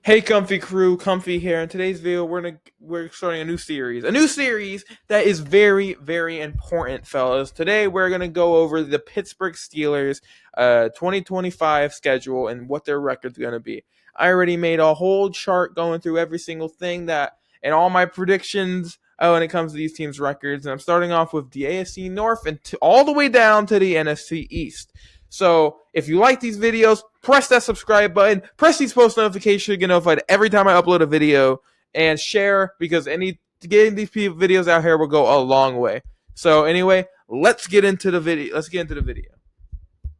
Hey, Comfy crew, Comfy here. In today's video, we're starting a new series that is very, very important, fellas. Today, we're gonna go over the Pittsburgh Steelers, 2025 schedule and what their record's gonna be. I already made a whole chart going through every single thing and all my predictions when it comes to these teams' records. And I'm starting off with the AFC North and all the way down to the NFC East. So if you like these videos, press that subscribe button, press these post notifications to get notified every time I upload a video, and share because getting these videos out here will go a long way. So anyway, let's get into the video.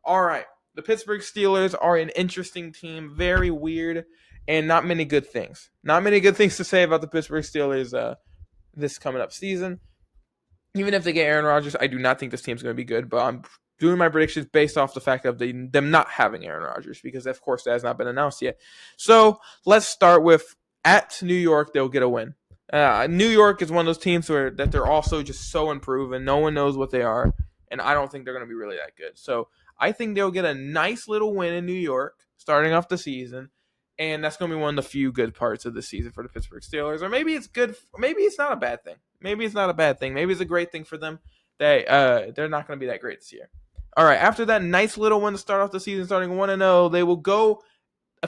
All right, the Pittsburgh Steelers are an interesting team, very weird, and not many good things. Not many good things to say about the Pittsburgh Steelers this coming up season. Even if they get Aaron Rodgers, I do not think this team's going to be good, but I'm doing my predictions based off the fact of them not having Aaron Rodgers because, of course, that has not been announced yet. So let's start with at New York, they'll get a win. New York is one of those teams that they're also just so unproven. No one knows what they are, and I don't think they're going to be really that good. So I think they'll get a nice little win in New York starting off the season, and that's going to be one of the few good parts of the season for the Pittsburgh Steelers. Or maybe it's good. Maybe it's not a bad thing. Maybe it's not a bad thing. Maybe it's a great thing for them that they're not going to be that great this year. All right, after that nice little win to start off the season, starting 1-0, they will go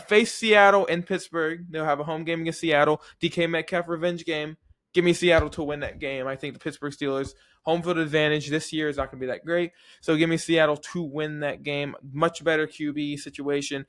face Seattle in Pittsburgh. They'll have a home game against Seattle. DK Metcalf revenge game. Give me Seattle to win that game. I think the Pittsburgh Steelers home field advantage this year is not going to be that great. So give me Seattle to win that game. Much better QB situation.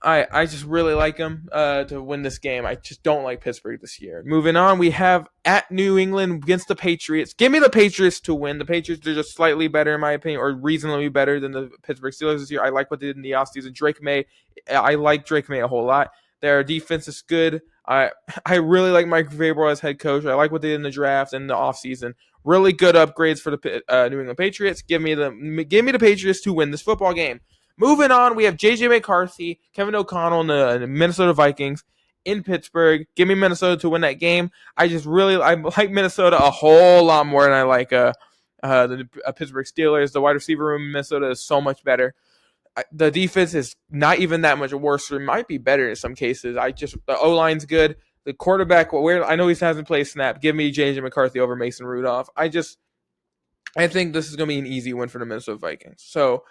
I just really like them to win this game. I just don't like Pittsburgh this year. Moving on, we have at New England against the Patriots. Give me the Patriots to win. The Patriots are just slightly better, in my opinion, or reasonably better than the Pittsburgh Steelers this year. I like what they did in the offseason. I like Drake May a whole lot. Their defense is good. I really like Mike Vrabel as head coach. I like what they did in the draft and the offseason. Really good upgrades for the New England Patriots. Give me the Patriots to win this football game. Moving on, we have J.J. McCarthy, Kevin O'Connell, and the Minnesota Vikings in Pittsburgh. Give me Minnesota to win that game. I like Minnesota a whole lot more than I like the Pittsburgh Steelers. The wide receiver room in Minnesota is so much better. The defense is not even that much worse. It might be better in some cases. The O-line's good. The quarterback, I know he hasn't played snap. Give me J.J. McCarthy over Mason Rudolph. I think this is going to be an easy win for the Minnesota Vikings. So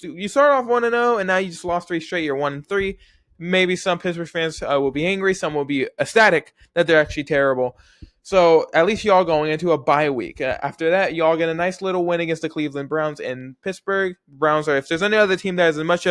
you start off 1-0, and now you just lost 3 straight. You're 1-3. Maybe some Pittsburgh fans will be angry. Some will be ecstatic that they're actually terrible. So at least y'all going into a bye week. After that, y'all get a nice little win against the Cleveland Browns in Pittsburgh. Browns if there's any other team that has as much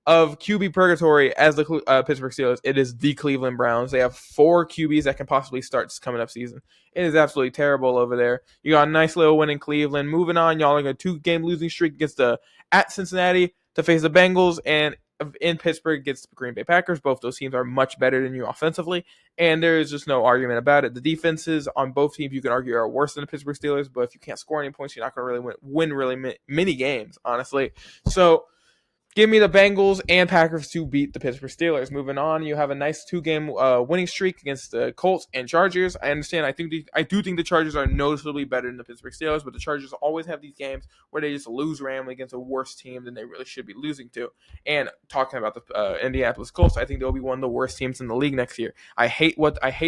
of QB purgatory as the Pittsburgh Steelers, it is the Cleveland Browns. They have 4 QBs that can possibly start this coming up season. It is absolutely terrible over there. You got a nice little win in Cleveland. Moving on, y'all are a 2-game losing streak against at Cincinnati to face the Bengals, and in Pittsburgh against the Green Bay Packers. Both those teams are much better than you offensively, and there is just no argument about it. The defenses on both teams, you can argue, are worse than the Pittsburgh Steelers, but if you can't score any points, you're not going to really win really many games, honestly. So give me the Bengals and Packers to beat the Pittsburgh Steelers. Moving on, you have a nice 2-game winning streak against the Colts and Chargers. I understand. I do think the Chargers are noticeably better than the Pittsburgh Steelers, but the Chargers always have these games where they just lose randomly against a worse team than they really should be losing to. And talking about the Indianapolis Colts, I think they'll be one of the worst teams in the league next year. I hate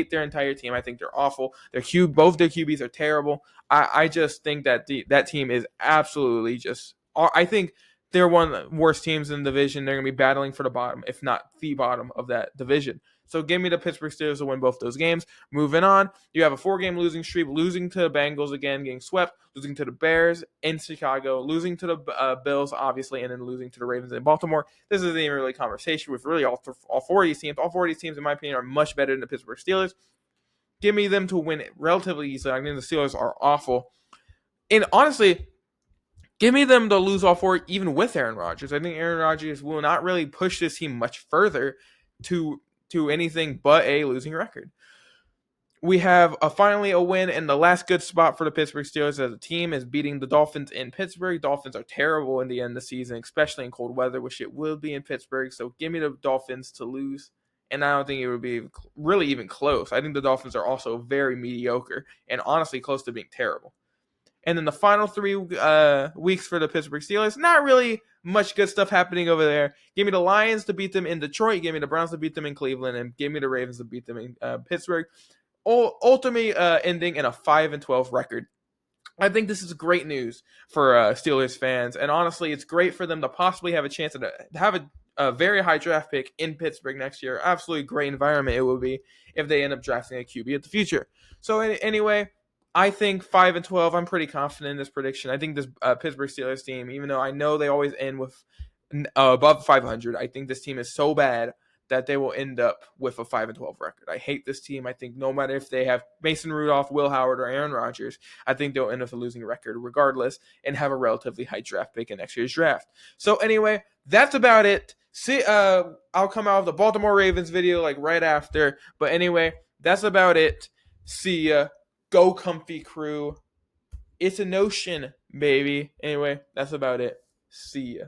their entire team. I think they're awful. Both their QBs are terrible. I just think that that team is absolutely just. I think they're one of the worst teams in the division. They're going to be battling for the bottom, if not the bottom of that division. So give me the Pittsburgh Steelers to win both those games. Moving on, you have a 4-game losing streak, losing to the Bengals again, getting swept, losing to the Bears in Chicago, losing to the Bills, obviously, and then losing to the Ravens in Baltimore. This isn't even really a conversation with really all 4 of these teams. All 4 of these teams, in my opinion, are much better than the Pittsburgh Steelers. Give me them to win it relatively easily. I mean, the Steelers are awful. And honestly, give me them to lose all 4, even with Aaron Rodgers. I think Aaron Rodgers will not really push this team much further to anything but a losing record. We have finally a win, and the last good spot for the Pittsburgh Steelers as a team is beating the Dolphins in Pittsburgh. Dolphins are terrible in the end of the season, especially in cold weather, which it will be in Pittsburgh. So give me the Dolphins to lose, and I don't think it would be really even close. I think the Dolphins are also very mediocre and honestly close to being terrible. And then the final 3 weeks for the Pittsburgh Steelers, not really much good stuff happening over there. Give me the Lions to beat them in Detroit. Give me the Browns to beat them in Cleveland. And give me the Ravens to beat them in Pittsburgh. Ultimately ending in a 5-12 record. I think this is great news for Steelers fans, and honestly, it's great for them to possibly have a chance to have a very high draft pick in Pittsburgh next year. Absolutely great environment it will be if they end up drafting a QB in the future. So anyway, I think 5-12. I'm pretty confident in this prediction. I think this Pittsburgh Steelers team, even though I know they always end with above 500, I think this team is so bad that they will end up with a 5-12 record. I hate this team. I think no matter if they have Mason Rudolph, Will Howard, or Aaron Rodgers, I think they'll end up a losing record regardless and have a relatively high draft pick in next year's draft. So anyway, that's about it. See, I'll come out with the Baltimore Ravens video like right after. But anyway, that's about it. See ya. Go Kumph-E'S crew. It's a notion, baby. Anyway, that's about it. See ya.